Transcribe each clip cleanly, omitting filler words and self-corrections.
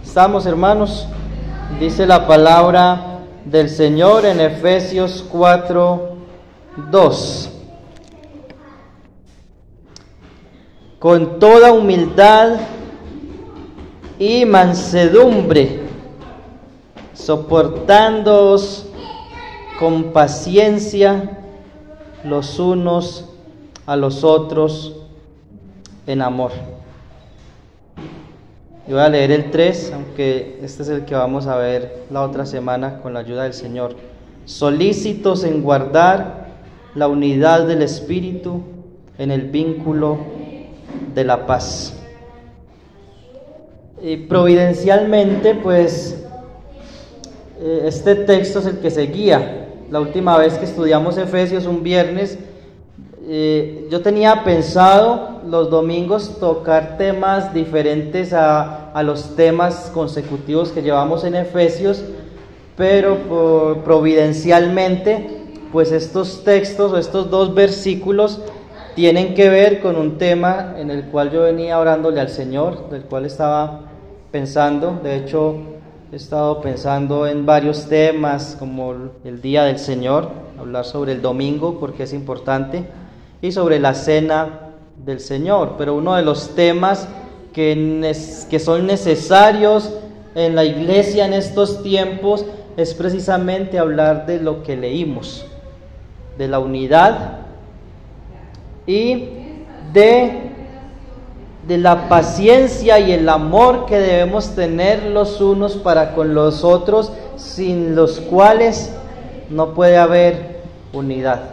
Estamos, hermanos, dice la palabra del Señor en Efesios 4:2. Con toda humildad y mansedumbre, soportándoos con paciencia los unos a los otros en amor. Yo voy a leer el 3, aunque este es el que vamos a ver la otra semana con la ayuda del Señor. Solícitos en guardar la unidad del Espíritu en el vínculo de la paz. Y providencialmente, pues, este texto es el que se guía. La última vez que estudiamos Efesios, un viernes, yo tenía pensado los domingos tocar temas diferentes a los temas consecutivos que llevamos en Efesios, pero providencialmente, pues estos textos o estos dos versículos tienen que ver con un tema en el cual yo venía orándole al Señor, del cual estaba pensando. De hecho, he estado pensando en varios temas, como el Día del Señor, hablar sobre el domingo porque es importante, y sobre la cena del Señor. Pero uno de los temas que son necesarios en la iglesia en estos tiempos es precisamente hablar de lo que leímos, de la unidad y de la paciencia y el amor que debemos tener los unos para con los otros, sin los cuales no puede haber unidad.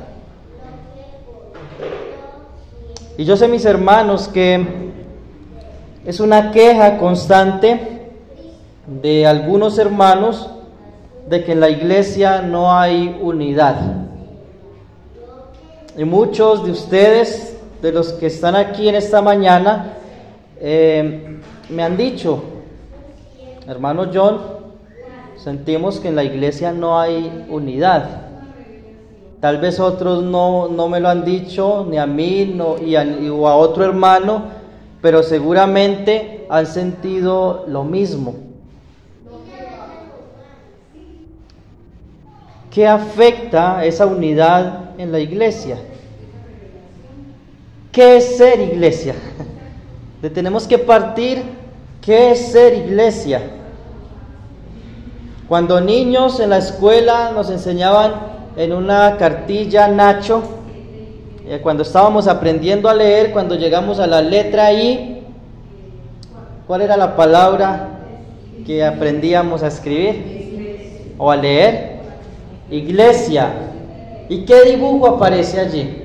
Y yo sé, mis hermanos, que es una queja constante de algunos hermanos de que en la iglesia no hay unidad. Y muchos de ustedes, de los que están aquí en esta mañana, me han dicho: hermano John, sentimos que en la iglesia no hay unidad. Tal vez otros no me lo han dicho, ni a mí o a otro hermano, pero seguramente han sentido lo mismo. ¿Qué afecta esa unidad en la iglesia? ¿Qué es ser iglesia? Tenemos que partir. ¿Qué es ser iglesia? Cuando niños en la escuela nos enseñaban en una cartilla Nacho, cuando estábamos aprendiendo a leer, cuando llegamos a la letra I, ¿cuál era la palabra que aprendíamos a escribir o a leer? Iglesia. ¿Y qué dibujo aparece allí?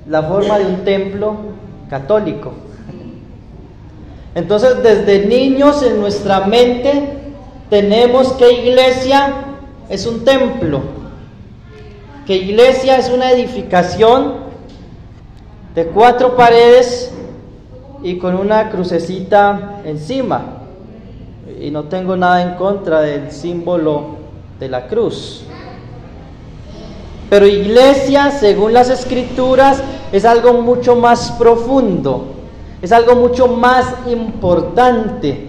La forma de un templo católico. Entonces, desde niños en nuestra mente tenemos que iglesia es un templo, que iglesia es una edificación de 4 paredes y con una crucecita encima. Y no tengo nada en contra del símbolo de la cruz. Pero iglesia, según las Escrituras, es algo mucho más profundo, es algo mucho más importante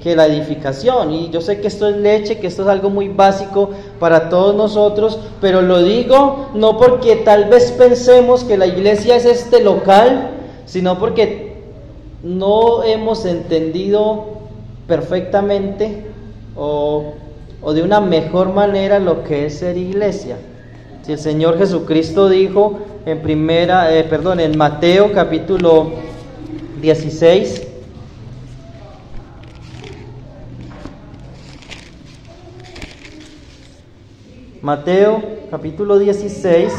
que la edificación. Y yo sé que esto es leche, que esto es algo muy básico para todos nosotros, pero lo digo no porque tal vez pensemos que la iglesia es este local, sino porque no hemos entendido perfectamente o de una mejor manera lo que es ser iglesia. Si el Señor Jesucristo dijo en Mateo capítulo 16, Mateo capítulo 16,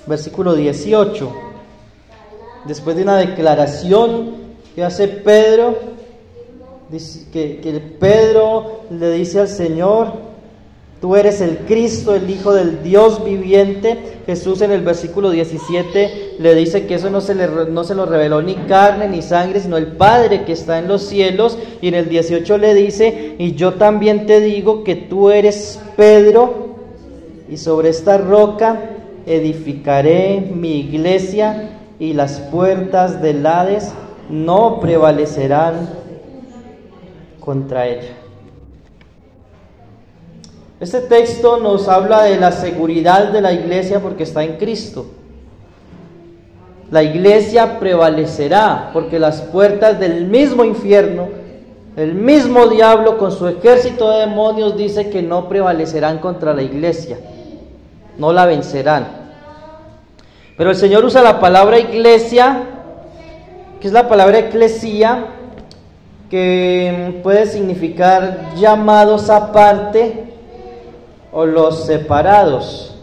versículo 18, después de una declaración que hace Pedro, dice que Pedro le dice al Señor: tú eres el Cristo, el Hijo del Dios viviente. Jesús en el versículo 17 le dice que eso no se lo reveló ni carne ni sangre, sino el Padre que está en los cielos. Y en el 18 le dice: y yo también te digo que tú eres Pedro, y sobre esta roca edificaré mi iglesia y las puertas del Hades no prevalecerán contra ella. Este texto nos habla de la seguridad de la iglesia porque está en Cristo. La iglesia prevalecerá porque las puertas del mismo infierno, el mismo diablo con su ejército de demonios, dice que no prevalecerán contra la iglesia, no la vencerán. Pero el Señor usa la palabra iglesia, que es la palabra eclesía, que puede significar llamados aparte o los separados.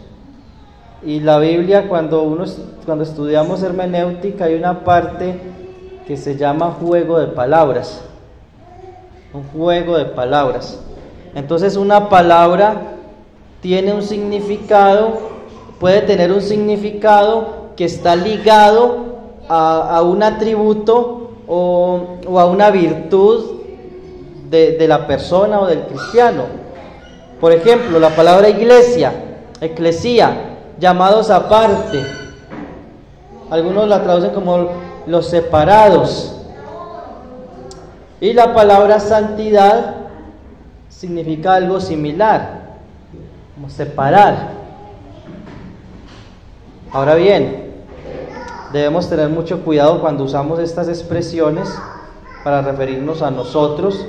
Y la Biblia, cuando estudiamos hermenéutica, hay una parte que se llama juego de palabras. Un juego de palabras. Entonces una palabra tiene un significado, puede tener un significado que está ligado a un atributo o a una virtud de la persona o del cristiano. Por ejemplo, la palabra iglesia, eclesía, llamados aparte. Algunos la traducen como los separados. Y la palabra santidad significa algo similar, como separar. Ahora bien, debemos tener mucho cuidado cuando usamos estas expresiones para referirnos a nosotros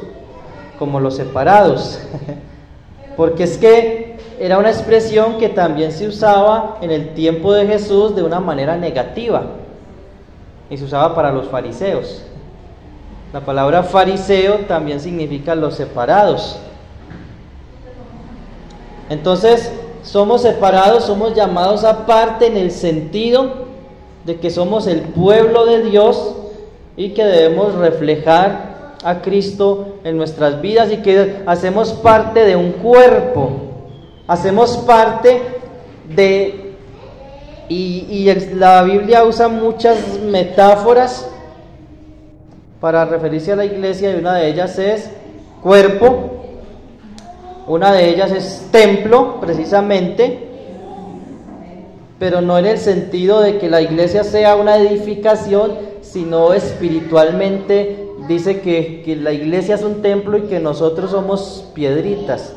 como los separados. Porque es que era una expresión que también se usaba en el tiempo de Jesús de una manera negativa. Y se usaba para los fariseos. La palabra fariseo también significa los separados. Entonces, somos separados, somos llamados aparte en el sentido de que somos el pueblo de Dios y que debemos reflejar a Cristo en nuestras vidas y que hacemos parte de un cuerpo, hacemos parte de... la Biblia usa muchas metáforas para referirse a la iglesia, y una de ellas es cuerpo, una de ellas es templo, precisamente, pero no en el sentido de que la iglesia sea una edificación, sino espiritualmente. Dice que la iglesia es un templo y que nosotros somos piedritas,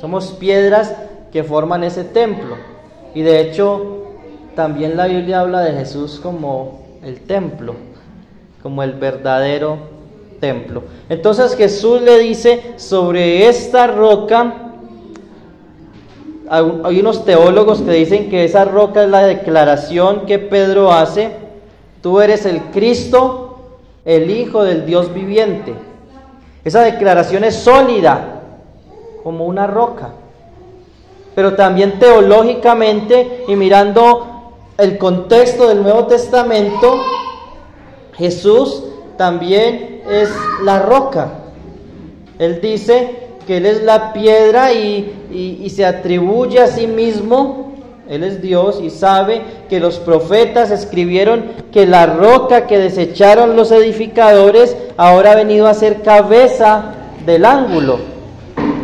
somos piedras que forman ese templo. Y de hecho, también la Biblia habla de Jesús como el templo, como el verdadero templo. Entonces Jesús le dice: sobre esta roca, hay unos teólogos que dicen que esa roca es la declaración que Pedro hace: tú eres el Cristo, el Hijo del Dios viviente. Esa declaración es sólida, como una roca. Pero también teológicamente, y mirando el contexto del Nuevo Testamento, Jesús también es la roca. Él dice que Él es la piedra y se atribuye a sí mismo. Él es Dios y sabe que los profetas escribieron que la roca que desecharon los edificadores ahora ha venido a ser cabeza del ángulo.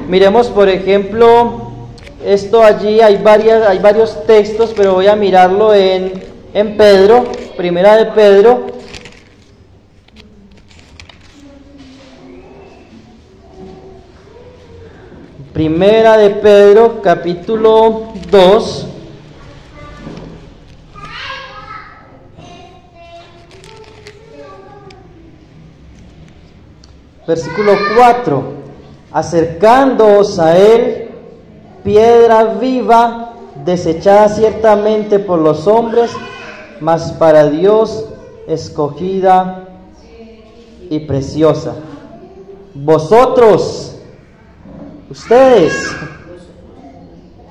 Miremos, por ejemplo, esto allí, hay varios textos, pero voy a mirarlo en Pedro, primera de Pedro. Primera de Pedro, capítulo 2. Versículo 4: acercándoos a Él, piedra viva, desechada ciertamente por los hombres, mas para Dios escogida y preciosa. Vosotros, ustedes,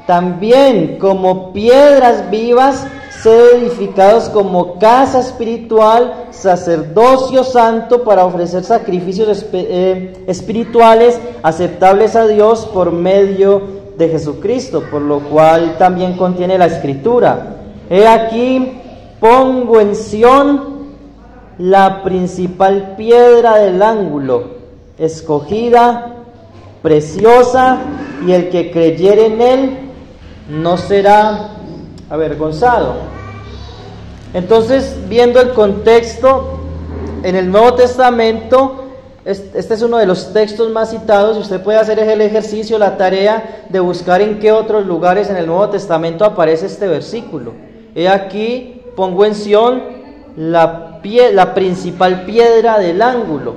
también como piedras vivas, sed edificados como casa espiritual, sacerdocio santo, para ofrecer sacrificios espirituales aceptables a Dios por medio de Jesucristo, por lo cual también contiene la Escritura: he aquí, pongo en Sión la principal piedra del ángulo, escogida, preciosa, y el que creyere en Él no será avergonzado. Entonces, viendo el contexto, en el Nuevo Testamento, este es uno de los textos más citados, y usted puede hacer el ejercicio, la tarea de buscar en qué otros lugares en el Nuevo Testamento aparece este versículo. He aquí, pongo en Sión la principal piedra del ángulo.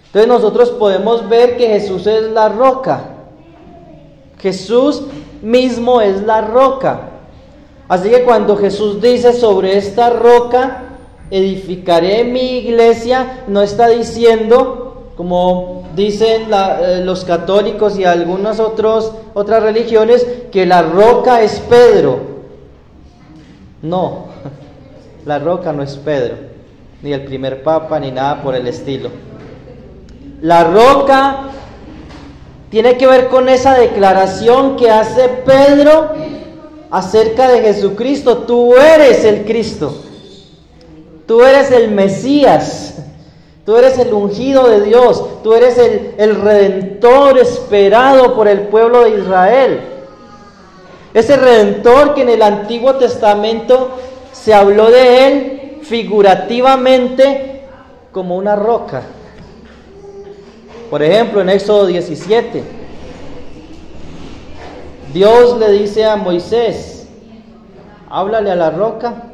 Entonces nosotros podemos ver que Jesús es la roca. Jesús mismo es la roca. Así que cuando Jesús dice sobre esta roca edificaré mi iglesia, no está diciendo, como dicen los católicos y algunas otras religiones, que la roca es Pedro. No, la roca no es Pedro, ni el primer papa, ni nada por el estilo. La roca tiene que ver con esa declaración que hace Pedro acerca de Jesucristo. Tú eres el Cristo. Tú eres el Mesías, tú eres el ungido de Dios, tú eres el Redentor esperado por el pueblo de Israel. Ese Redentor que en el Antiguo Testamento se habló de él figurativamente como una roca. Por ejemplo, en Éxodo 17, Dios le dice a Moisés, háblale a la roca.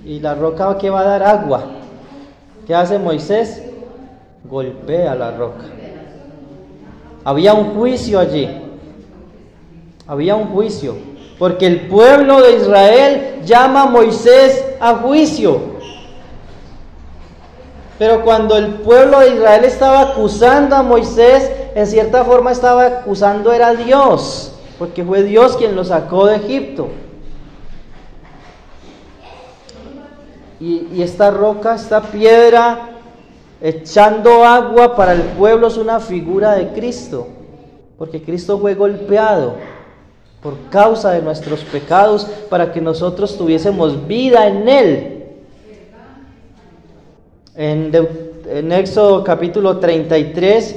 Y la roca que va a dar agua. ¿Qué hace Moisés? Golpea la roca. Había un juicio allí. Había un juicio. Porque el pueblo de Israel llama a Moisés a juicio. Pero cuando el pueblo de Israel estaba acusando a Moisés, en cierta forma estaba acusando era a Dios. Porque fue Dios quien lo sacó de Egipto. Y esta roca, esta piedra, echando agua para el pueblo, es una figura de Cristo. Porque Cristo fue golpeado por causa de nuestros pecados para que nosotros tuviésemos vida en Él. En Éxodo capítulo 33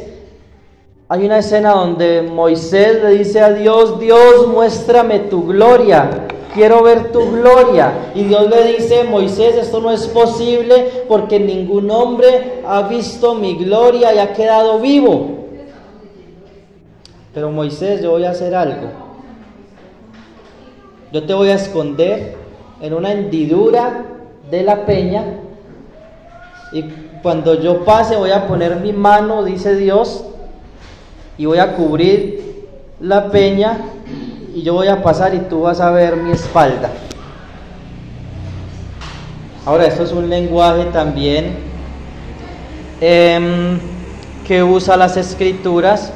hay una escena donde Moisés le dice a Dios, Dios, muéstrame tu gloria. Quiero ver tu gloria. Y Dios le dice, Moisés, esto no es posible porque ningún hombre ha visto mi gloria y ha quedado vivo. Pero Moisés, yo voy a hacer algo. Yo te voy a esconder en una hendidura de la peña y cuando yo pase voy a poner mi mano, dice Dios, y voy a cubrir la peña. Y yo voy a pasar y tú vas a ver mi espalda. Ahora, esto es un lenguaje también que usa las Escrituras,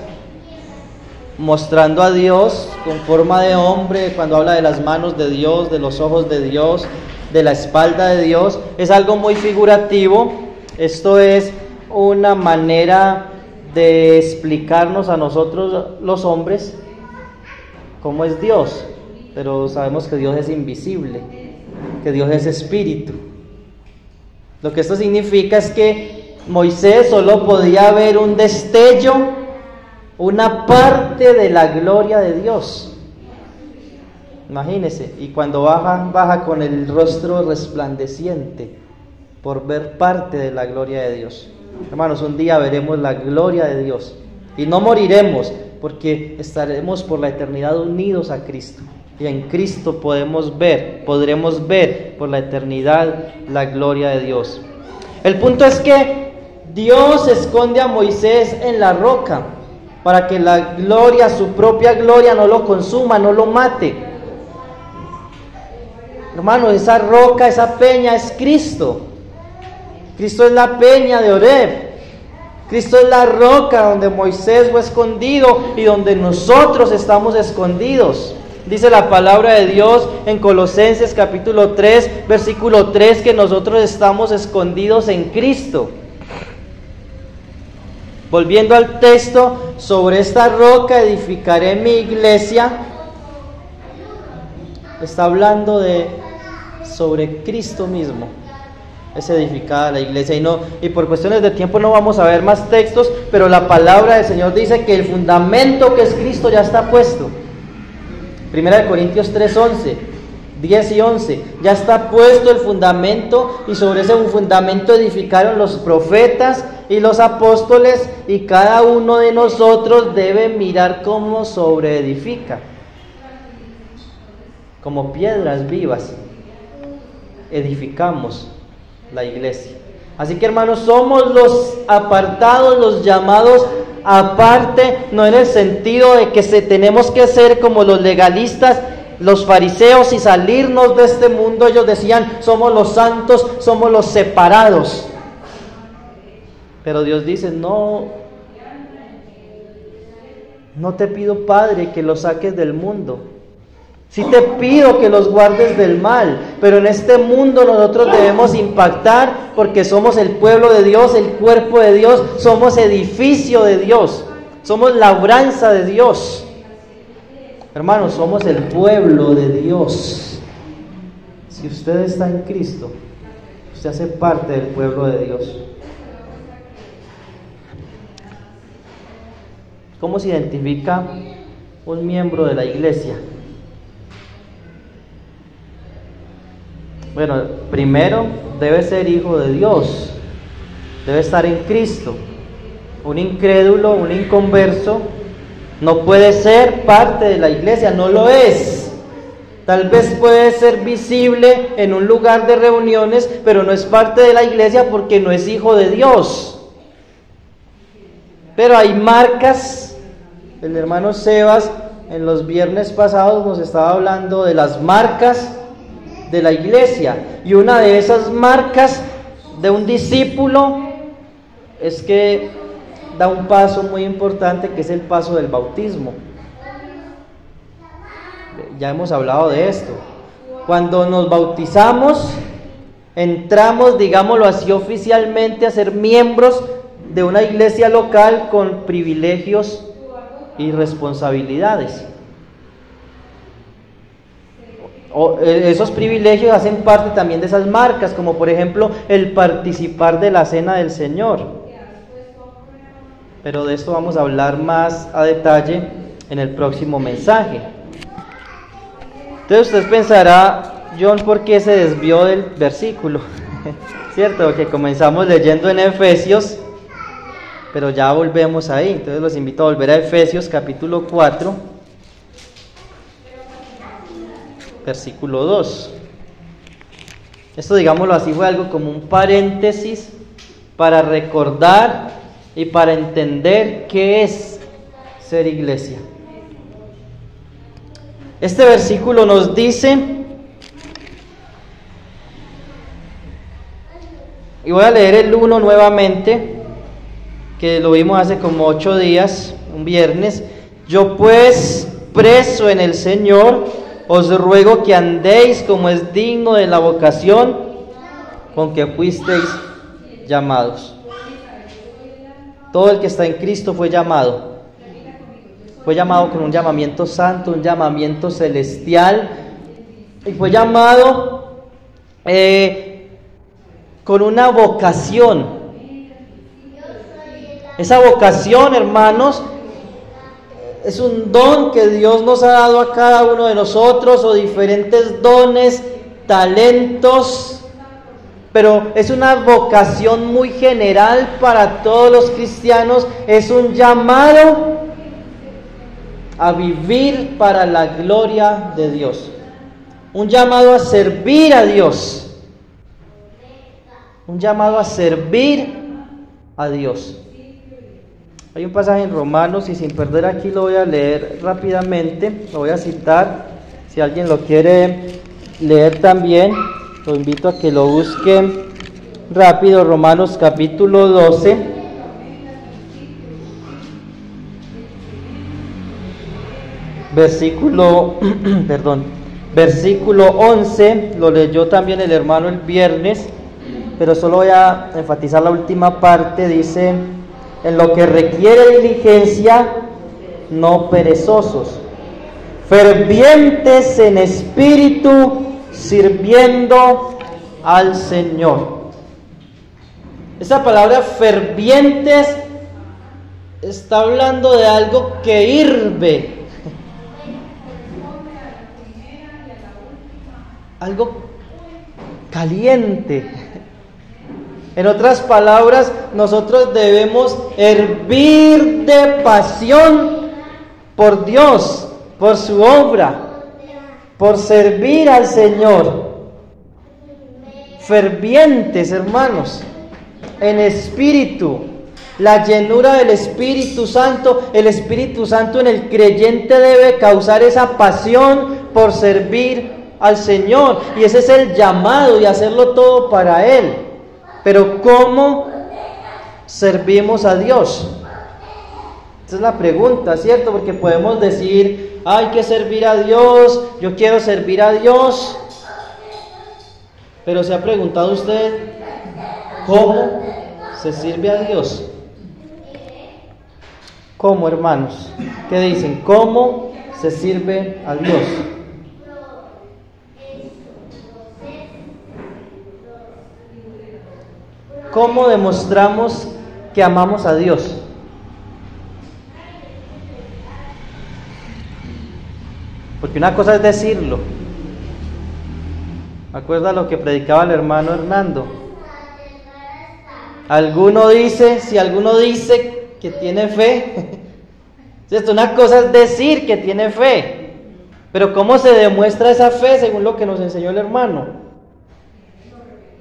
mostrando a Dios con forma de hombre. Cuando habla de las manos de Dios, de los ojos de Dios, de la espalda de Dios, es algo muy figurativo. Esto es una manera de explicarnos a nosotros los hombres cómo es Dios, pero sabemos que Dios es invisible, que Dios es espíritu. Lo que esto significa es que Moisés solo podía ver un destello, una parte de la gloria de Dios. Imagínese, y cuando baja con el rostro resplandeciente por ver parte de la gloria de Dios. Hermanos, un día veremos la gloria de Dios y no moriremos, porque estaremos por la eternidad unidos a Cristo. Y en Cristo podremos ver por la eternidad la gloria de Dios. El punto es que Dios esconde a Moisés en la roca para que la gloria, su propia gloria, no lo consuma, no lo mate. Hermanos, esa roca, esa peña es Cristo. Cristo es la peña de Oreb. Cristo es la roca donde Moisés fue escondido y donde nosotros estamos escondidos. Dice la palabra de Dios en Colosenses capítulo 3, versículo 3, que nosotros estamos escondidos en Cristo. Volviendo al texto, sobre esta roca edificaré mi iglesia. Está hablando sobre Cristo mismo. Es edificada la iglesia y por cuestiones de tiempo no vamos a ver más textos, pero la palabra del Señor dice que el fundamento que es Cristo ya está puesto. Primera de Corintios 3:11, 10 y 11. Ya está puesto el fundamento, y sobre ese fundamento edificaron los profetas y los apóstoles, y cada uno de nosotros debe mirar cómo sobreedifica. Como piedras vivas edificamos la iglesia. Así que, hermanos, somos los apartados, los llamados aparte, no en el sentido de que tenemos que ser como los legalistas, los fariseos, y salirnos de este mundo. Ellos decían: somos los santos, somos los separados. Pero Dios dice: no te pido, Padre, que los saques del mundo. Sí te pido que los guardes del mal, pero en este mundo nosotros debemos impactar, porque somos el pueblo de Dios, el cuerpo de Dios, somos edificio de Dios, somos labranza de Dios. Hermanos, somos el pueblo de Dios. Si usted está en Cristo, usted hace parte del pueblo de Dios. ¿Cómo se identifica un miembro de la iglesia? Bueno, primero debe ser hijo de Dios, debe estar en Cristo. Un incrédulo, un inconverso, no puede ser parte de la iglesia, no lo es. Tal vez puede ser visible en un lugar de reuniones, pero no es parte de la iglesia porque no es hijo de Dios. Pero hay marcas. El hermano Sebas en los viernes pasados nos estaba hablando de las marcas de la iglesia, y una de esas marcas de un discípulo es que da un paso muy importante, que es el paso del bautismo. Ya hemos hablado de esto. Cuando nos bautizamos, entramos, digámoslo así, oficialmente a ser miembros de una iglesia local con privilegios y responsabilidades. Esos privilegios hacen parte también de esas marcas, como por ejemplo el participar de la cena del Señor. Pero de esto vamos a hablar más a detalle en el próximo mensaje. Entonces usted pensará: John, ¿por qué se desvió del versículo? ¿Cierto? Que comenzamos leyendo en Efesios, pero ya volvemos ahí. Entonces los invito a volver a Efesios capítulo 4. Versículo 2. Esto, digámoslo así, fue algo como un paréntesis para recordar y para entender qué es ser iglesia. Este versículo nos dice, y voy a leer el 1 nuevamente, que lo vimos hace como 8 días, un viernes. Yo pues, preso en el Señor, os ruego que andéis como es digno de la vocación con que fuisteis llamados. Todo el que está en Cristo fue llamado. Fue llamado con un llamamiento santo, un llamamiento celestial, y fue llamado con una vocación. Esa vocación, hermanos, es un don que Dios nos ha dado a cada uno de nosotros, o diferentes dones, talentos, pero es una vocación muy general para todos los cristianos. Es un llamado a vivir para la gloria de Dios, un llamado a servir a Dios, un llamado a servir a Dios. Hay un pasaje en Romanos, y sin perder aquí lo voy a leer rápidamente, lo voy a citar. Si alguien lo quiere leer también, lo invito a que lo busque rápido. Romanos capítulo 12. Versículo 11, lo leyó también el hermano el viernes, pero solo voy a enfatizar la última parte. Dice: en lo que requiere diligencia, no perezosos, fervientes en espíritu, sirviendo al Señor. Esa palabra fervientes está hablando de algo que hirve, algo caliente. En otras palabras, nosotros debemos hervir de pasión por Dios, por su obra, por servir al Señor. Fervientes, hermanos, en espíritu, la llenura del Espíritu Santo. El Espíritu Santo en el creyente debe causar esa pasión por servir al Señor, y ese es el llamado, y hacerlo todo para Él. Pero ¿cómo servimos a Dios? Esa es la pregunta, ¿cierto? Porque podemos decir, hay que servir a Dios, yo quiero servir a Dios. Pero ¿se ha preguntado usted cómo se sirve a Dios? ¿Cómo, hermanos? ¿Qué dicen? ¿Cómo se sirve a Dios? ¿Cómo demostramos que amamos a Dios? Porque una cosa es decirlo. ¿Me acuerdas lo que predicaba el hermano Hernando? Si alguno dice que tiene fe, ¿cierto? Una cosa es decir que tiene fe, pero ¿cómo se demuestra esa fe según lo que nos enseñó el hermano?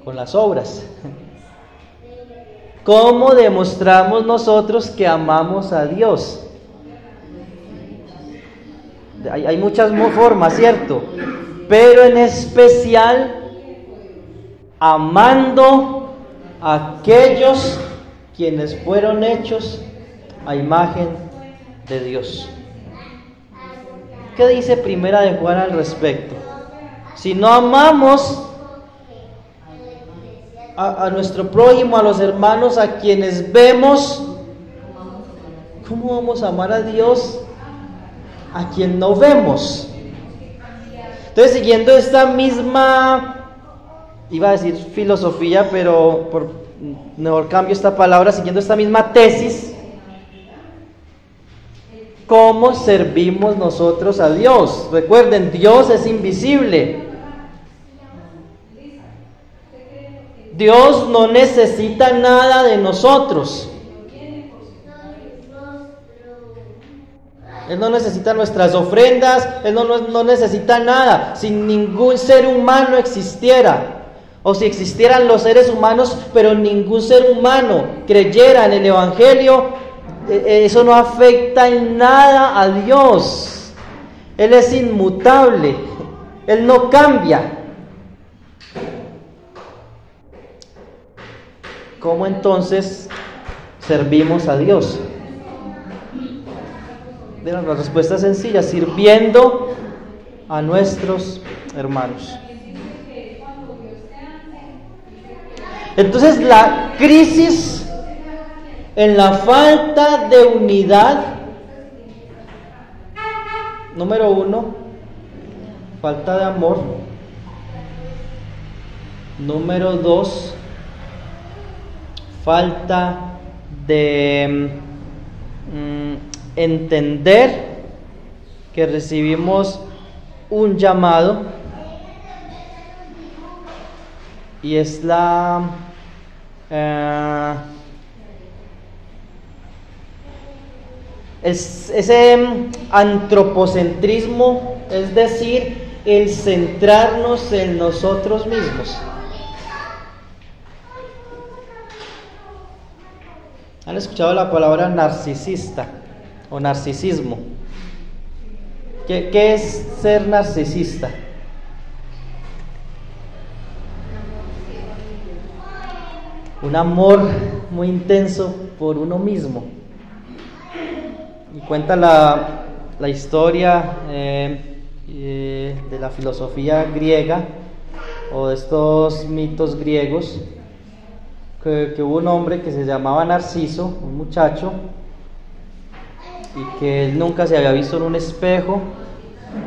Con las obras. ¿Cómo demostramos nosotros que amamos a Dios? Hay muchas formas, ¿cierto? Pero en especial amando a aquellos quienes fueron hechos a imagen de Dios. ¿Qué dice Primera de Juan al respecto? Si no amamos a nuestro prójimo, a los hermanos a quienes vemos, ¿cómo vamos a amar a Dios a quien no vemos? Entonces, siguiendo esta misma, iba a decir filosofía, pero mejor cambio esta palabra, siguiendo esta misma tesis, ¿cómo servimos nosotros a Dios? Recuerden, Dios es invisible. Dios no necesita nada de nosotros. Él no necesita nuestras ofrendas, Él no necesita nada. Si ningún ser humano existiera, o si existieran los seres humanos, pero ningún ser humano creyera en el Evangelio, eso no afecta en nada a Dios. Él es inmutable, Él no cambia. ¿Cómo entonces servimos a Dios? La respuesta es sencilla: sirviendo a nuestros hermanos. Entonces, la crisis en la falta de unidad, número 1, falta de amor. Número 2, falta de entender que recibimos un llamado, y es ese antropocentrismo, es decir, el centrarnos en nosotros mismos. ¿Han escuchado la palabra narcisista o narcisismo? ¿Qué es ser narcisista? Un amor muy intenso por uno mismo. Y cuenta la historia de la filosofía griega, o de estos mitos griegos, que hubo un hombre que se llamaba Narciso, un muchacho, y que él nunca se había visto en un espejo,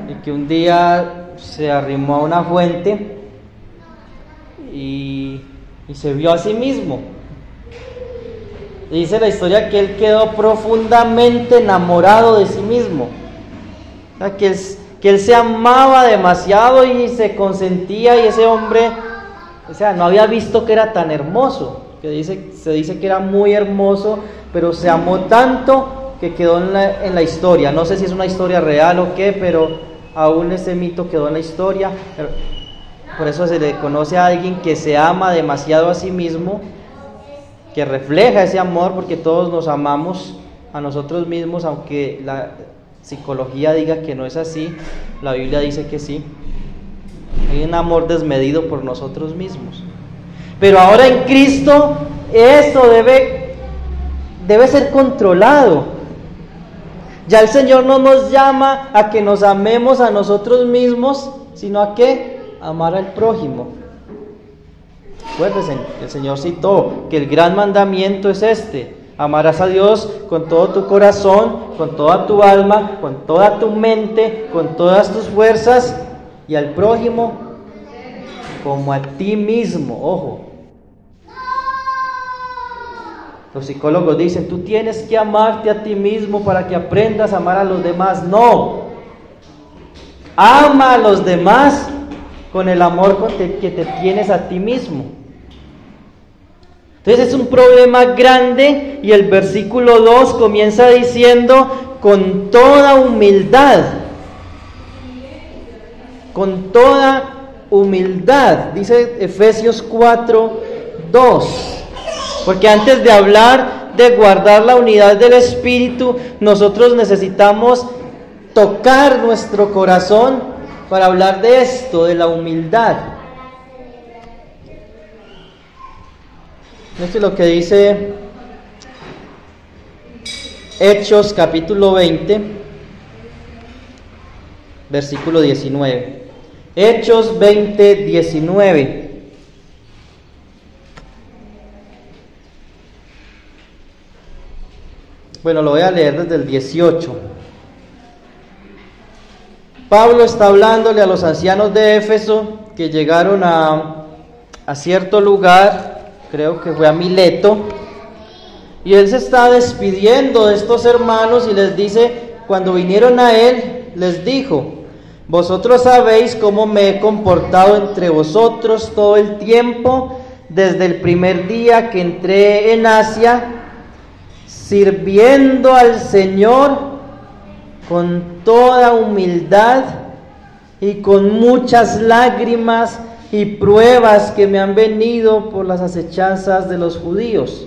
y que un día se arrimó a una fuente y se vio a sí mismo. Dice la historia que él quedó profundamente enamorado de sí mismo. O sea, que que él se amaba demasiado y se consentía, y ese hombre, o sea, no había visto que era tan hermoso, se dice que era muy hermoso, pero se amó tanto que quedó en la historia. No sé si es una historia real o qué, pero aún ese mito quedó en la historia. Por eso se le conoce a alguien que se ama demasiado a sí mismo, que refleja ese amor, porque todos nos amamos a nosotros mismos, aunque la psicología diga que no es así, la Biblia dice que sí. Hay un amor desmedido por nosotros mismos. Pero ahora en Cristo esto debe ser controlado. Ya el Señor no nos llama a que nos amemos a nosotros mismos, sino a que amar al prójimo. Acuérdense, el Señor citó que el gran mandamiento es este: amarás a Dios con todo tu corazón, con toda tu alma, con toda tu mente, con todas tus fuerzas, y al prójimo como a ti mismo. Ojo, los psicólogos dicen, tú tienes que amarte a ti mismo para que aprendas a amar a los demás. No, ama a los demás con el amor que te tienes a ti mismo. Entonces es un problema grande, y el versículo 2 comienza diciendo con toda humildad. Con toda humildad, dice Efesios 4:2. Porque antes de hablar de guardar la unidad del Espíritu, nosotros necesitamos tocar nuestro corazón para hablar de esto, de la humildad. Esto es lo que dice Hechos capítulo 20, versículo 19. Hechos 20:19. Bueno, lo voy a leer desde el 18. Pablo está hablándole a los ancianos de Éfeso que llegaron a cierto lugar, creo que fue a Mileto, y él se está despidiendo de estos hermanos y les dice, cuando vinieron a él, les dijo, vosotros sabéis cómo me he comportado entre vosotros todo el tiempo, desde el primer día que entré en Asia, sirviendo al Señor con toda humildad y con muchas lágrimas y pruebas que me han venido por las acechanzas de los judíos.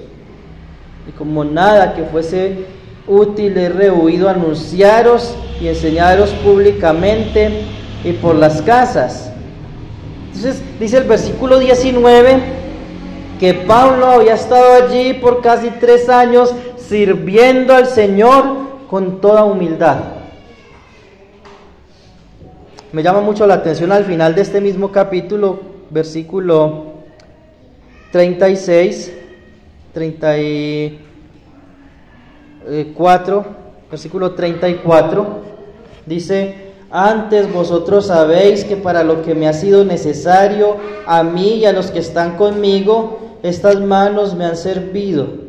Y como nada que fuese útil he rehuido anunciaros y enseñaros públicamente y por las casas. Entonces dice el versículo 19 que Pablo había estado allí por casi 3 años sirviendo al Señor con toda humildad. Me llama mucho la atención al final de este mismo capítulo, versículo 34, versículo 34, dice, antes vosotros sabéis que para lo que me ha sido necesario a mí y a los que están conmigo, estas manos me han servido.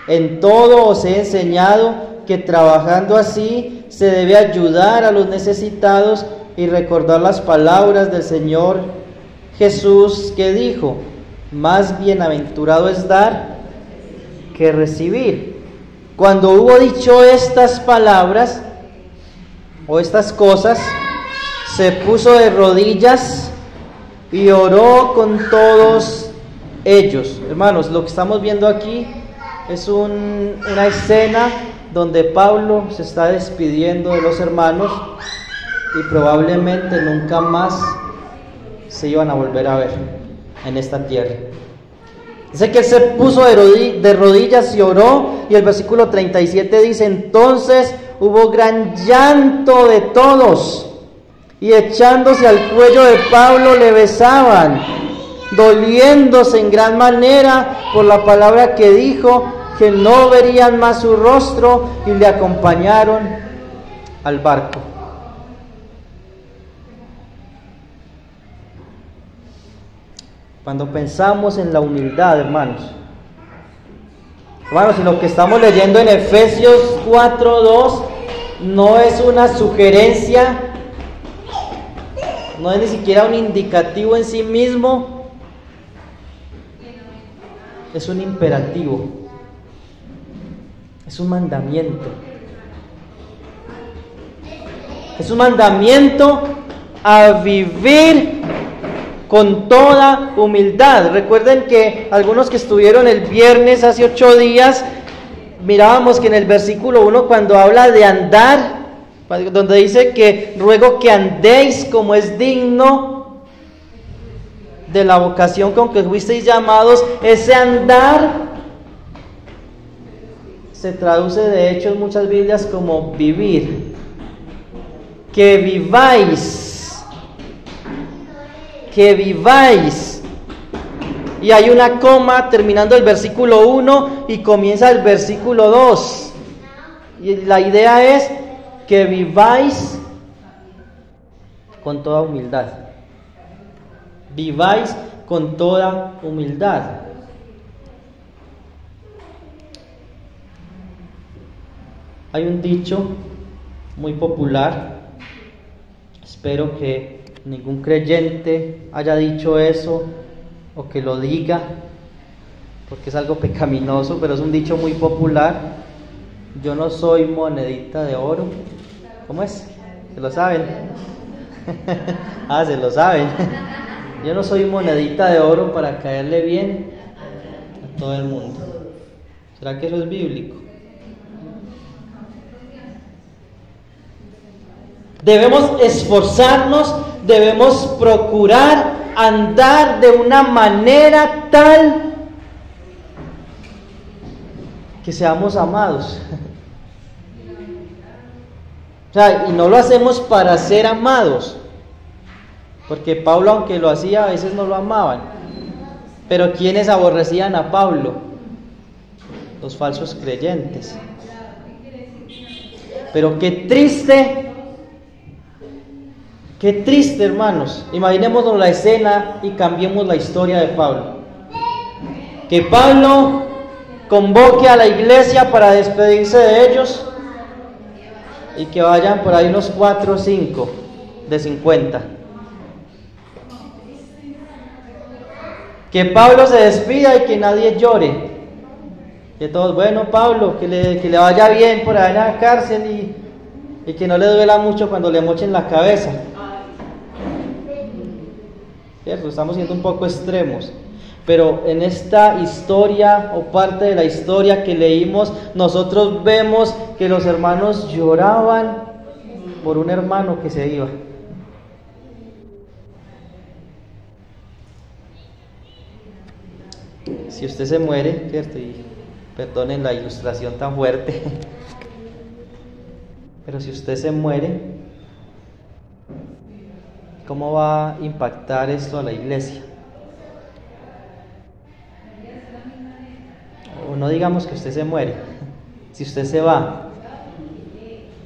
En todo os he enseñado que trabajando así se debe ayudar a los necesitados y recordar las palabras del Señor Jesús que dijo, más bienaventurado es dar que recibir. Cuando hubo dicho estas palabras o estas cosas, se puso de rodillas y oró con todos ellos. Hermanos, lo que estamos viendo aquí es una escena donde Pablo se está despidiendo de los hermanos y probablemente nunca más se iban a volver a ver en esta tierra. Dice que él se puso de rodillas y oró, y el versículo 37 dice, entonces hubo gran llanto de todos, y echándose al cuello de Pablo le besaban, doliéndose en gran manera por la palabra que dijo, que no verían más su rostro, y le acompañaron al barco. Cuando pensamos en la humildad, hermanos, y lo que estamos leyendo en Efesios 4:2 no es una sugerencia no es ni siquiera un indicativo en sí mismo, es un imperativo, es un mandamiento. Es un mandamiento a vivir con toda humildad. Recuerden que algunos que estuvieron el viernes hace 8 días, mirábamos que en el versículo 1 cuando habla de andar, donde dice que ruego que andéis como es digno de la vocación con que fuisteis llamados, ese andar se traduce de hecho en muchas Biblias como vivir. Que viváis, que viváis. Y hay una coma terminando el versículo 1 y comienza el versículo 2. Y la idea es que viváis con toda humildad. Viváis con toda humildad. Hay un dicho muy popular, espero que ningún creyente haya dicho eso o que lo diga, porque es algo pecaminoso, pero es un dicho muy popular: yo no soy monedita de oro. ¿Cómo es? ¿Se lo saben? Se lo saben. Yo no soy monedita de oro para caerle bien a todo el mundo. ¿Será que eso es bíblico? Debemos esforzarnos, debemos procurar andar de una manera tal que seamos amados. O sea, y no lo hacemos para ser amados, porque Pablo, aunque lo hacía, a veces no lo amaban. Pero ¿quiénes aborrecían a Pablo? Los falsos creyentes. Pero qué triste, hermanos. Imaginémonos la escena y cambiemos la historia de Pablo. Que Pablo convoque a la iglesia para despedirse de ellos y que vayan por ahí unos 4 o 5 de 50. Que Pablo se despida y que nadie llore. Que todos, bueno, Pablo, que le vaya bien por allá en la cárcel y que no le duela mucho cuando le mochen la cabeza. ¿Cierto? Estamos siendo un poco extremos. Pero en esta historia o parte de la historia que leímos, nosotros vemos que los hermanos lloraban por un hermano que se iba. Si usted se muere, ¿cierto? Y perdonen la ilustración tan fuerte, pero si usted se muere, ¿cómo va a impactar esto a la iglesia? O no digamos que usted se muere, si usted se va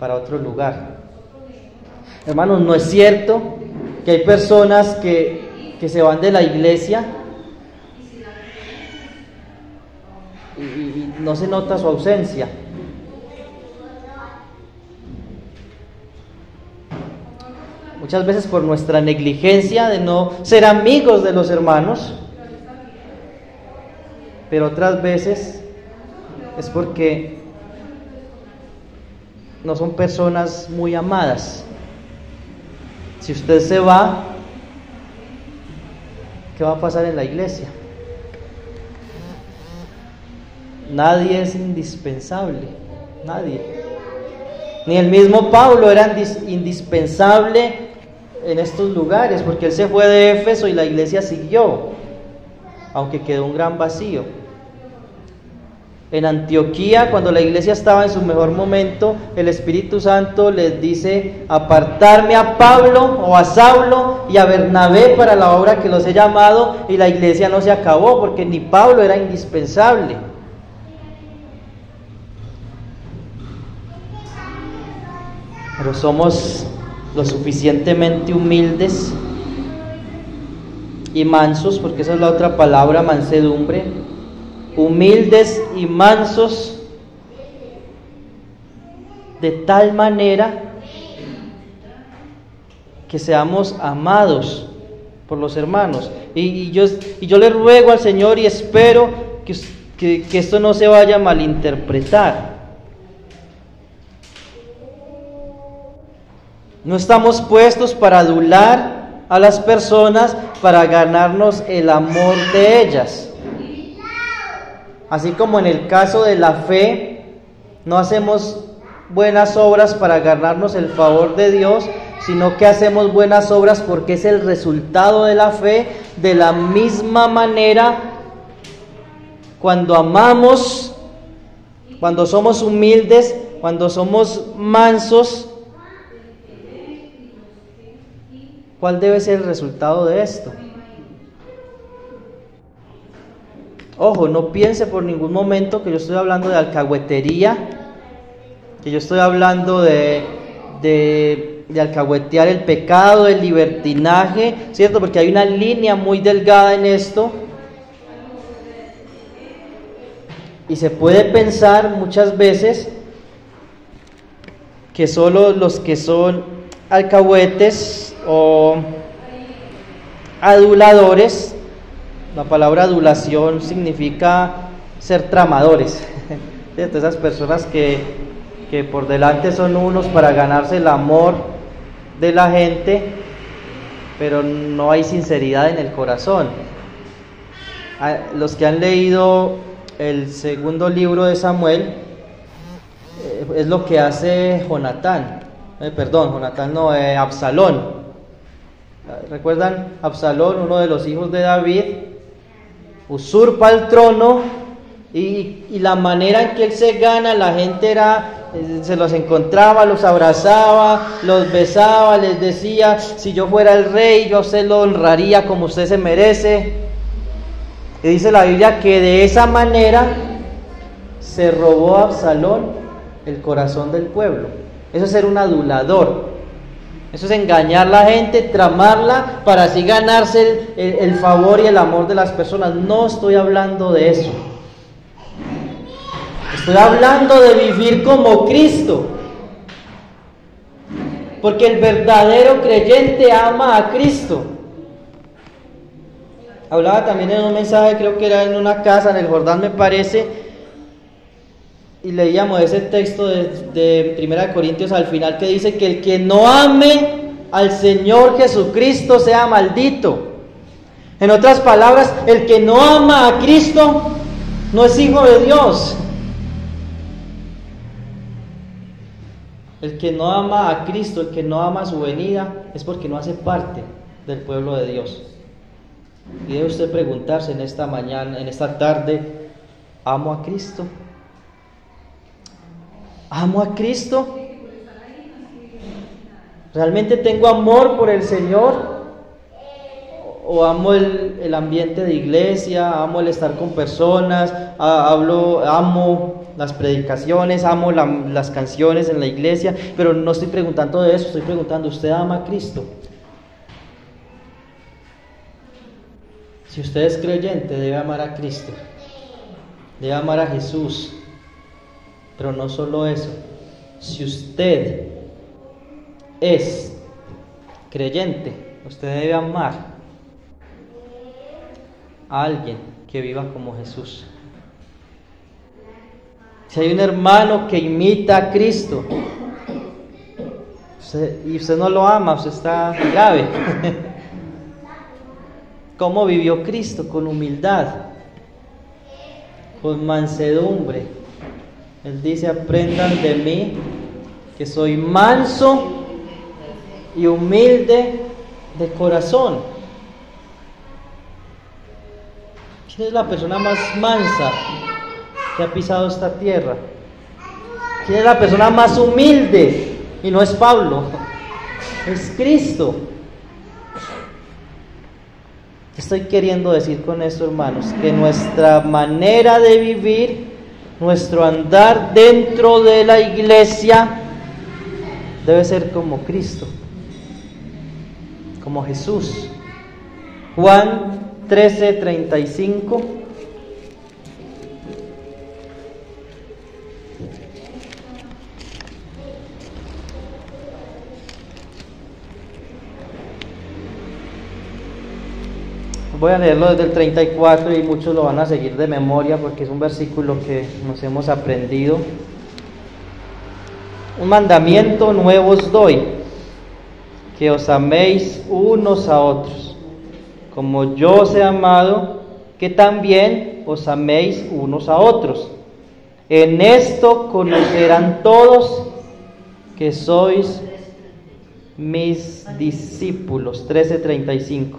para otro lugar. Hermanos, no es cierto que hay personas que se van de la iglesia y no se nota su ausencia. Muchas veces por nuestra negligencia de no ser amigos de los hermanos, pero otras veces es porque no son personas muy amadas. Si usted se va, ¿qué va a pasar en la iglesia? Nadie es indispensable, nadie. Ni el mismo Pablo era indispensable en estos lugares, porque él se fue de Éfeso y la iglesia siguió, aunque quedó un gran vacío. En Antioquía, cuando la iglesia estaba en su mejor momento, el Espíritu Santo les dice: apartarme a Pablo o a Saulo y a Bernabé para la obra que los he llamado, y la iglesia no se acabó, porque ni Pablo era indispensable. Pero somos lo suficientemente humildes y mansos, porque esa es la otra palabra, mansedumbre. Humildes y mansos de tal manera que seamos amados por los hermanos. Y yo le ruego al Señor y espero que esto no se vaya a malinterpretar. No estamos puestos para adular a las personas, para ganarnos el amor de ellas. Así como en el caso de la fe, no hacemos buenas obras para ganarnos el favor de Dios, sino que hacemos buenas obras porque es el resultado de la fe. De la misma manera, cuando amamos, cuando somos humildes, cuando somos mansos, ¿cuál debe ser el resultado de esto? Ojo, no piense por ningún momento que yo estoy hablando de alcahuetería, que yo estoy hablando de alcahuetear el pecado, el libertinaje, ¿cierto? Porque hay una línea muy delgada en esto. Y se puede pensar muchas veces que solo los que son alcahuetes o aduladores, la palabra adulación significa ser tramadores, ¿cierto? Esas personas que por delante son unos para ganarse el amor de la gente, pero no hay sinceridad en el corazón. Los que han leído el segundo libro de Samuel, es lo que hace Absalón. ¿Recuerdan? Absalón, uno de los hijos de David, usurpa el trono y la manera en que él se gana, la gente se los encontraba, los abrazaba, los besaba, les decía: si yo fuera el rey, yo a usted lo honraría como usted se merece. Y dice la Biblia que de esa manera se robó a Absalón el corazón del pueblo. Eso es ser un adulador. Eso es engañar a la gente, tramarla para así ganarse el favor y el amor de las personas. No estoy hablando de eso. Estoy hablando de vivir como Cristo. Porque el verdadero creyente ama a Cristo. Hablaba también en un mensaje, creo que era en una casa en el Jordán, me parece, y leíamos ese texto de 1 Corintios al final, que dice que el que no ame al Señor Jesucristo sea maldito. En otras palabras, el que no ama a Cristo no es hijo de Dios. El que no ama a Cristo, el que no ama su venida, es porque no hace parte del pueblo de Dios. Y debe usted preguntarse en esta mañana, en esta tarde: ¿amo a Cristo? ¿Amo a Cristo? ¿Realmente tengo amor por el Señor? ¿O amo el ambiente de iglesia? ¿Amo el estar con personas? ¿Amo las predicaciones? ¿Amo las canciones en la iglesia? Pero no estoy preguntando de eso, estoy preguntando: ¿usted ama a Cristo? Si usted es creyente, debe amar a Cristo, debe amar a Jesús. Pero no solo eso, si usted es creyente, usted debe amar a alguien que viva como Jesús. Si hay un hermano que imita a Cristo y usted no lo ama, usted está grave. ¿Cómo vivió Cristo? Con humildad, con mansedumbre. Él dice: aprendan de mí, que soy manso y humilde de corazón. ¿Quién es la persona más mansa que ha pisado esta tierra? ¿Quién es la persona más humilde? Y no es Pablo, es Cristo. ¿Qué estoy queriendo decir con esto, hermanos? Que nuestra manera de vivir, nuestro andar dentro de la iglesia, debe ser como Cristo, como Jesús. Juan 13:35. Voy a leerlo desde el 34 y muchos lo van a seguir de memoria porque es un versículo que nos hemos aprendido. Un mandamiento nuevo os doy, que os améis unos a otros, como yo os he amado, que también os améis unos a otros. En esto conocerán todos que sois mis discípulos. 13:35.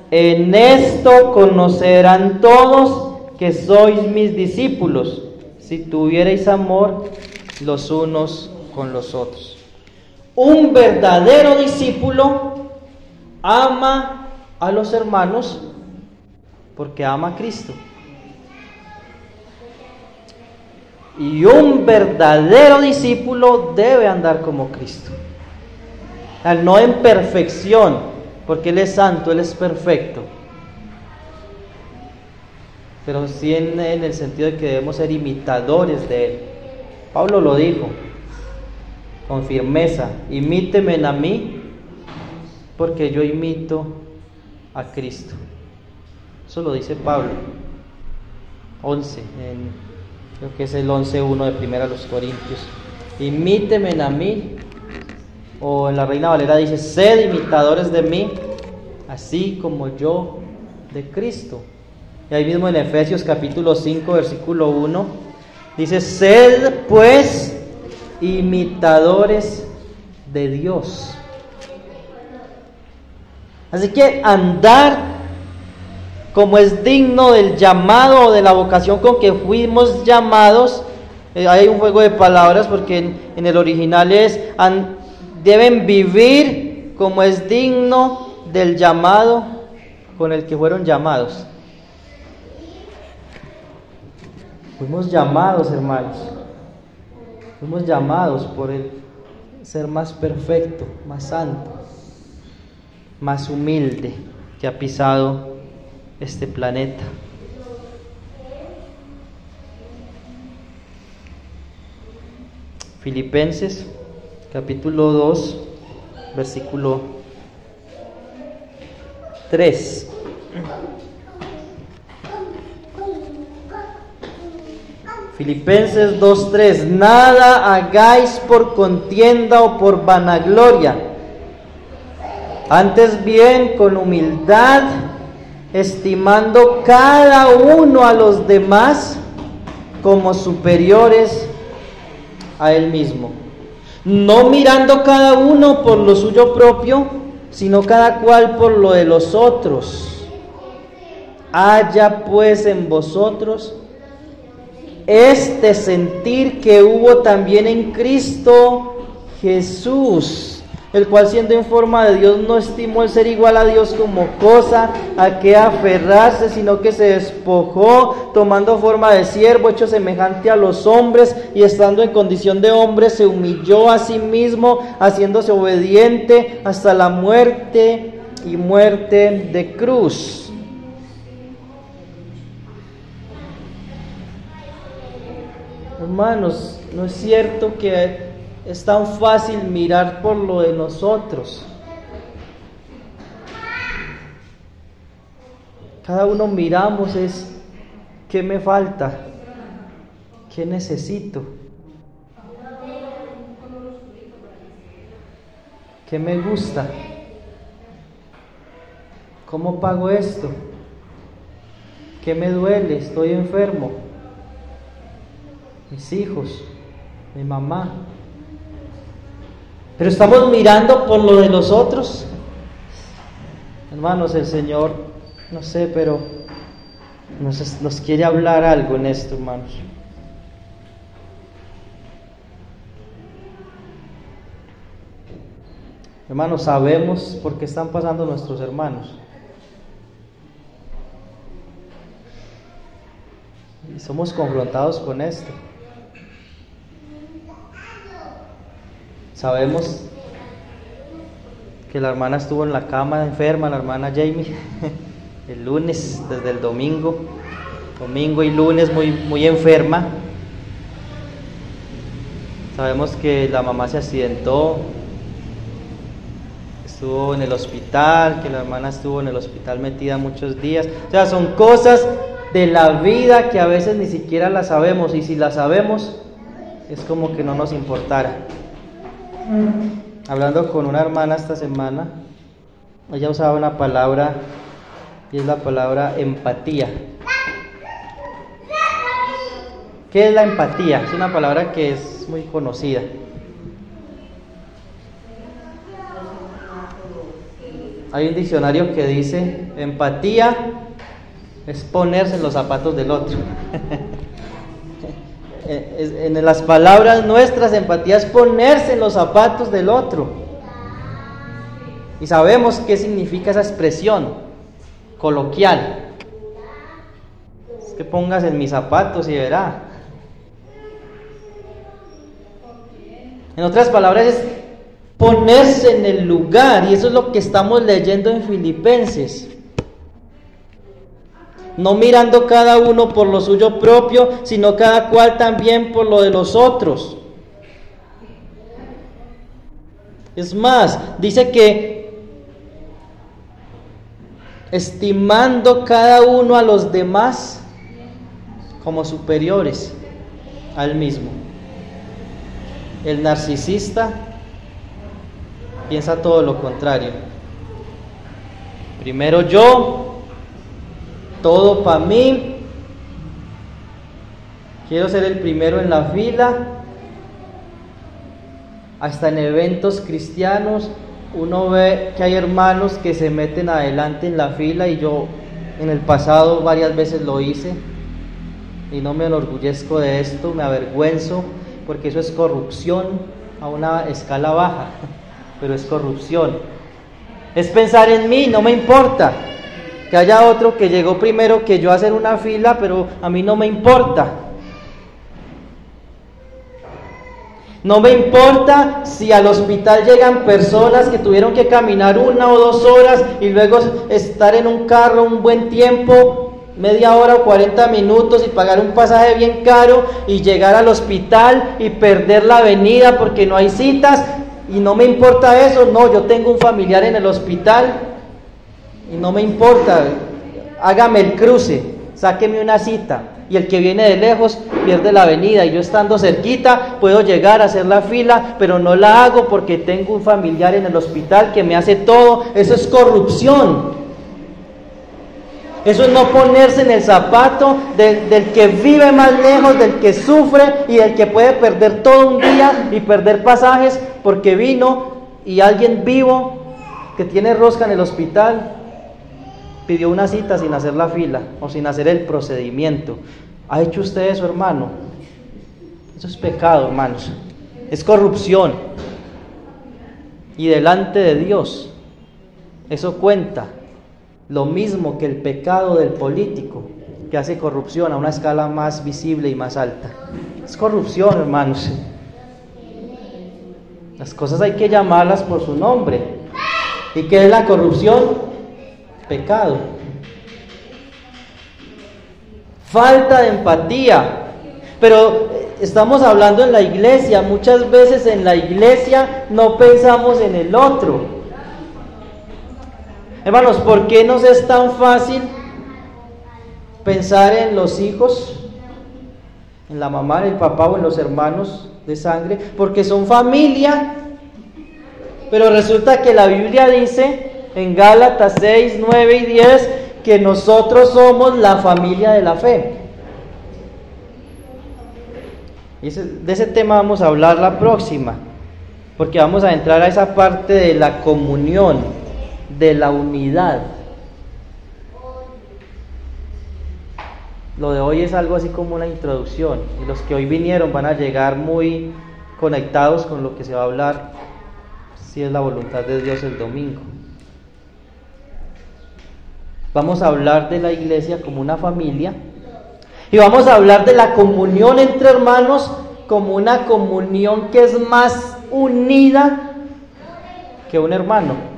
En esto conocerán todos que sois mis discípulos, si tuvierais amor los unos con los otros. Un verdadero discípulo ama a los hermanos porque ama a Cristo. Y un verdadero discípulo debe andar como Cristo. No en perfección, porque Él es santo, Él es perfecto, pero sí en el sentido de que debemos ser imitadores de Él. Pablo lo dijo con firmeza: imítenme a mí, porque yo imito a Cristo. Eso lo dice Pablo, 11, creo que es el 11:1 de 1 Corintios. Imítenme a mí. O en la Reina Valera dice: sed imitadores de mí, así como yo de Cristo. Y ahí mismo en Efesios capítulo 5 versículo 1 dice: sed pues imitadores de Dios. Así que andar como es digno del llamado o de la vocación con que fuimos llamados. Hay un juego de palabras porque en el original es: deben vivir como es digno del llamado con el que fueron llamados. Fuimos llamados, hermanos. Fuimos llamados por el ser más perfecto, más santo, más humilde que ha pisado este planeta. Filipenses capítulo 2, versículo 3. Filipenses 2:3. Nada hagáis por contienda o por vanagloria, antes bien con humildad, estimando cada uno a los demás como superiores a él mismo, no mirando cada uno por lo suyo propio, sino cada cual por lo de los otros. Haya pues en vosotros este sentir que hubo también en Cristo Jesús, el cual siendo en forma de Dios no estimó el ser igual a Dios como cosa a que aferrarse, sino que se despojó, tomando forma de siervo, hecho semejante a los hombres, y estando en condición de hombre se humilló a sí mismo, haciéndose obediente hasta la muerte y muerte de cruz. Hermanos, no es cierto que es tan fácil mirar por lo de nosotros. Cada uno miramos es: ¿qué me falta? ¿Qué necesito? ¿Qué me gusta? ¿Cómo pago esto? ¿Qué me duele? Estoy enfermo. Mis hijos, mi mamá. Pero estamos mirando por lo de los otros. Hermanos, el Señor, no sé, pero nos quiere hablar algo en esto, hermanos. Hermanos, sabemos por qué están pasando nuestros hermanos. Y somos confrontados con esto. Sabemos que la hermana estuvo en la cama enferma, la hermana Jamie, el lunes, desde el domingo y lunes muy enferma. Sabemos que la mamá se accidentó, estuvo en el hospital, que la hermana estuvo en el hospital metida muchos días. O sea, son cosas de la vida que a veces ni siquiera las sabemos, y si las sabemos es como que no nos importara. Hablando con una hermana esta semana, ella usaba una palabra, y es la palabra empatía. ¿Qué es la empatía? Es una palabra que es muy conocida. Hay un diccionario que dice: empatía es ponerse en los zapatos del otro. En las palabras nuestras, empatía es ponerse en los zapatos del otro. Y sabemos qué significa esa expresión coloquial. Es que pongas en mis zapatos y verá. En otras palabras, es ponerse en el lugar, y eso es lo que estamos leyendo en Filipenses. No mirando cada uno por lo suyo propio, sino cada cual también por lo de los otros. Es más, dice que estimando cada uno a los demás como superiores a él mismo. El narcisista piensa todo lo contrario. Primero yo, todo para mí, quiero ser el primero en la fila. Hasta en eventos cristianos uno ve que hay hermanos que se meten adelante en la fila, y yo en el pasado varias veces lo hice y no me enorgullezco de esto, me avergüenzo, porque eso es corrupción a una escala baja, pero es corrupción. Es pensar en mí, no me importa que haya otro que llegó primero que yo a hacer una fila, pero a mí no me importa. No me importa si al hospital llegan personas que tuvieron que caminar 1 o 2 horas y luego estar en un carro un buen tiempo, media hora o 40 minutos, y pagar un pasaje bien caro y llegar al hospital y perder la avenida porque no hay citas, y no me importa eso. No, yo tengo un familiar en el hospital y no me importa, hágame el cruce, sáqueme una cita, y el que viene de lejos pierde la avenida, y yo estando cerquita puedo llegar a hacer la fila, pero no la hago porque tengo un familiar en el hospital que me hace todo. Eso es corrupción. Eso es no ponerse en el zapato del que vive más lejos, del que sufre y del que puede perder todo un día y perder pasajes porque vino, y alguien vivo que tiene rosca en el hospital pidió una cita sin hacer la fila o sin hacer el procedimiento. ¿Ha hecho usted eso, hermano? Eso es pecado, hermanos. Es corrupción. Y delante de Dios, eso cuenta lo mismo que el pecado del político que hace corrupción a una escala más visible y más alta. Es corrupción, hermanos. Las cosas hay que llamarlas por su nombre. ¿Y qué es la corrupción? Pecado. Falta de empatía. Pero estamos hablando en la iglesia. Muchas veces en la iglesia no pensamos en el otro. Hermanos, ¿por qué nos es tan fácil pensar en los hijos, en la mamá, en el papá o en los hermanos de sangre? Porque son familia. Pero resulta que la Biblia dice en Gálatas 6, 9 y 10 que nosotros somos la familia de la fe. Y de ese tema vamos a hablar la próxima, porque vamos a entrar a esa parte de la comunión, de la unidad. Lo de hoy es algo así como una introducción, y los que hoy vinieron van a llegar muy conectados con lo que se va a hablar, si es la voluntad de Dios, el domingo. Vamos a hablar de la iglesia como una familia, y vamos a hablar de la comunión entre hermanos como una comunión que es más unida que un hermano.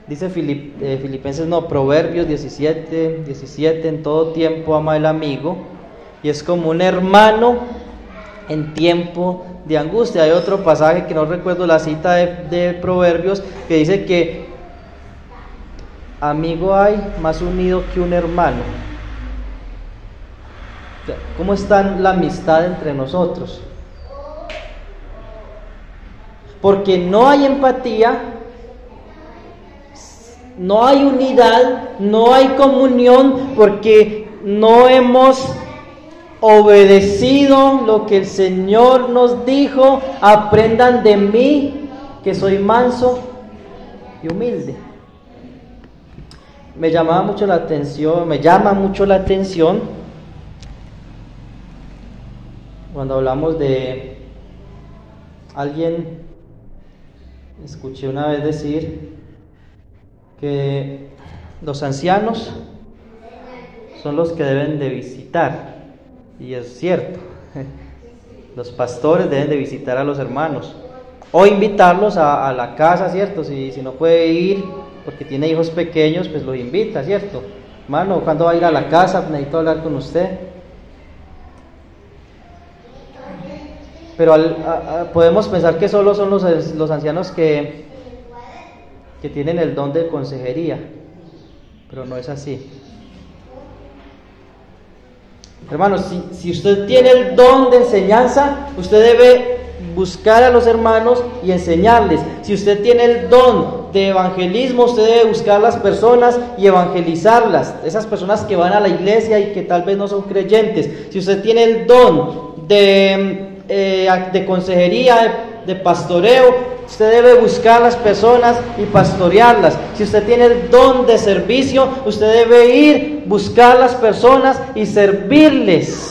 Dice Proverbios 17, en todo tiempo ama el amigo, y es como un hermano en tiempo de angustia. Hay otro pasaje que no recuerdo la cita de Proverbios, que dice que amigo hay más unido que un hermano. ¿Cómo está la amistad entre nosotros? Porque no hay empatía, no hay unidad, no hay comunión, porque no hemos obedecido lo que el Señor nos dijo: aprendan de mí, que soy manso y humilde. Me llama mucho la atención cuando hablamos de alguien. Escuché una vez decir que los ancianos son los que deben de visitar, y es cierto. Los pastores deben de visitar a los hermanos o invitarlos a la casa, ¿cierto? Si no puede ir porque tiene hijos pequeños, pues los invita, ¿cierto? Hermano, ¿cuándo va a ir a la casa? Necesito hablar con usted. Pero podemos pensar que solo son los ancianos que tienen el don de consejería, pero no es así. Hermanos, si usted tiene el don de enseñanza, usted debe buscar a los hermanos y enseñarles. Si usted tiene el don de evangelismo, usted debe buscar a las personas y evangelizarlas, esas personas que van a la iglesia y que tal vez no son creyentes. Si usted tiene el don de consejería, de pastoreo, usted debe buscar a las personas y pastorearlas. Si usted tiene el don de servicio, usted debe ir, buscar a las personas y servirles.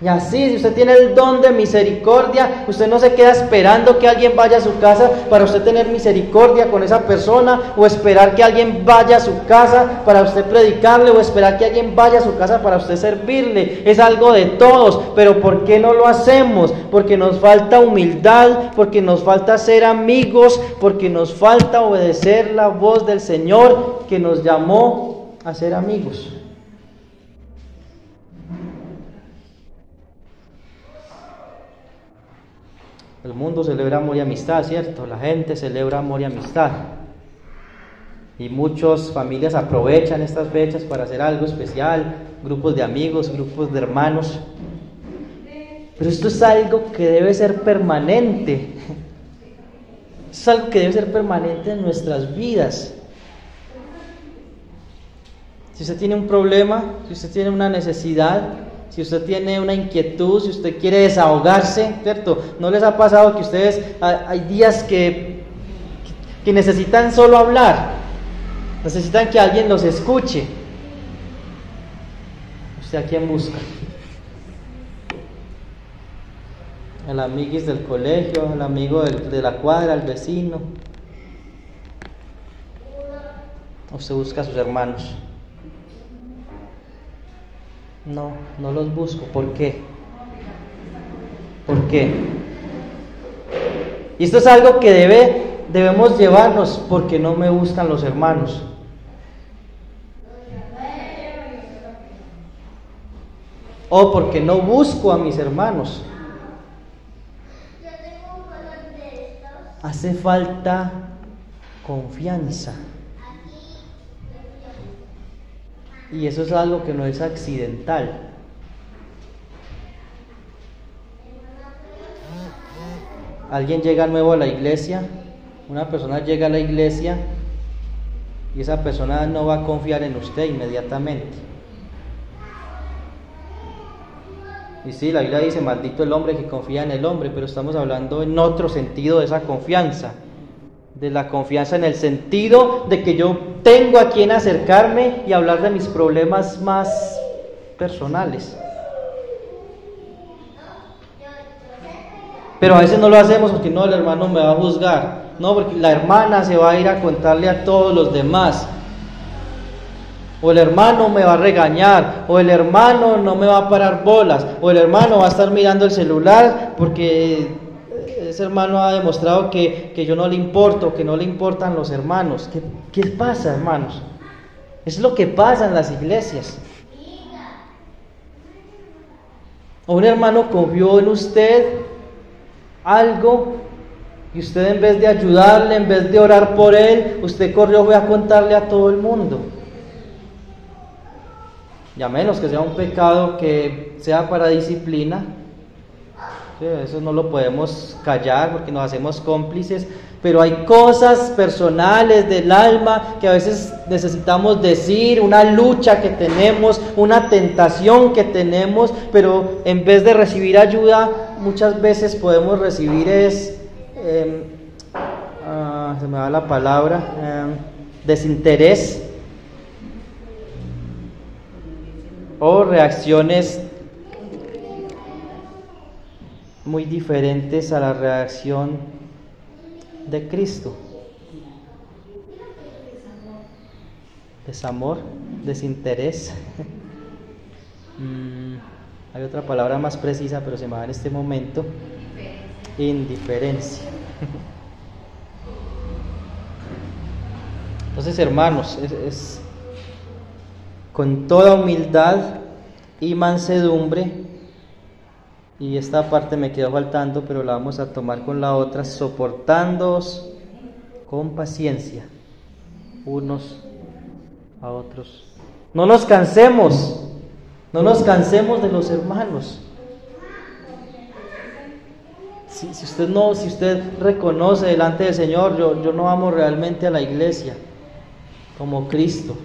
Y así, si usted tiene el don de misericordia, usted no se queda esperando que alguien vaya a su casa para usted tener misericordia con esa persona, o esperar que alguien vaya a su casa para usted predicarle, o esperar que alguien vaya a su casa para usted servirle. Es algo de todos, pero ¿por qué no lo hacemos? Porque nos falta humildad, porque nos falta ser amigos, porque nos falta obedecer la voz del Señor que nos llamó a ser amigos. El mundo celebra amor y amistad, ¿cierto? La gente celebra amor y amistad. Y muchas familias aprovechan estas fechas para hacer algo especial, grupos de amigos, grupos de hermanos. Pero esto es algo que debe ser permanente. Es algo que debe ser permanente en nuestras vidas. Si usted tiene un problema, si usted tiene una necesidad, si usted tiene una inquietud, si usted quiere desahogarse, ¿cierto? ¿No les ha pasado que ustedes, hay días que necesitan solo hablar? Necesitan que alguien los escuche. ¿Usted a quién busca? El amiguis del colegio, el amigo de la cuadra, el vecino. ¿Usted busca a sus hermanos? No los busco. ¿Por qué? ¿Por qué? Y esto es algo que debemos llevarnos. Porque no me buscan los hermanos. O porque no busco a mis hermanos. Hace falta confianza. Y eso es algo que no es accidental. Alguien llega nuevo a la iglesia, una persona llega a la iglesia y esa persona no va a confiar en usted inmediatamente. Y sí, la Biblia dice: maldito el hombre que confía en el hombre, pero estamos hablando en otro sentido de esa confianza. De la confianza en el sentido de que yo tengo a quien acercarme y hablar de mis problemas más personales. Pero a veces no lo hacemos porque no, el hermano me va a juzgar. No, porque la hermana se va a ir a contarle a todos los demás. O el hermano me va a regañar, o el hermano no me va a parar bolas, o el hermano va a estar mirando el celular porque ese hermano ha demostrado que yo no le importo, que no le importan los hermanos. ¿Qué pasa, hermanos? Es lo que pasa en las iglesias. O un hermano confió en usted algo y usted, en vez de ayudarle, en vez de orar por él, usted corrió, fue a contarle a todo el mundo. Y a menos que sea un pecado que sea para disciplina, sí, eso no lo podemos callar porque nos hacemos cómplices. Pero hay cosas personales del alma que a veces necesitamos decir, una lucha que tenemos, una tentación que tenemos, pero en vez de recibir ayuda, muchas veces podemos recibir se me va la palabra, desinterés o reacciones muy diferentes a la reacción de Cristo. Desamor, desinterés. Hay otra palabra más precisa, pero se me va en este momento. Indiferencia. Entonces, hermanos, es con toda humildad y mansedumbre. Y esta parte me quedó faltando, pero la vamos a tomar con la otra. Soportándoos con paciencia unos a otros. No nos cansemos de los hermanos. Si usted reconoce delante del Señor, yo no amo realmente a la iglesia como Cristo,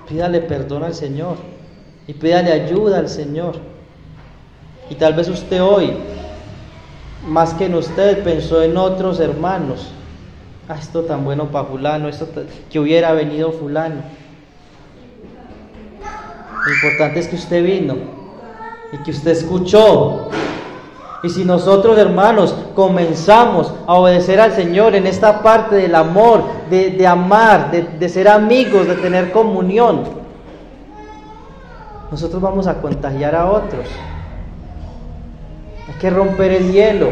pídale perdón al Señor y pídale ayuda al Señor. Y tal vez usted hoy, más que en usted, pensó en otros hermanos. Esto tan bueno para fulano, que hubiera venido fulano. Lo importante es que usted vino y que usted escuchó. Y si nosotros, hermanos, comenzamos a obedecer al Señor en esta parte del amor, de amar, de ser amigos, de tener comunión, nosotros vamos a contagiar a otros. Hay que romper el hielo.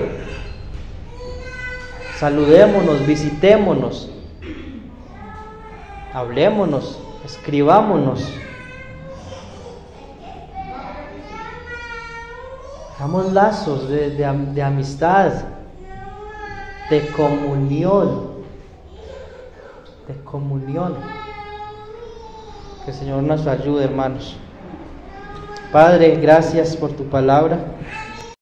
Saludémonos, visitémonos, hablémonos, escribámonos. Hagamos lazos de amistad, de comunión. Que el Señor nos ayude, hermanos. Padre, gracias por tu palabra.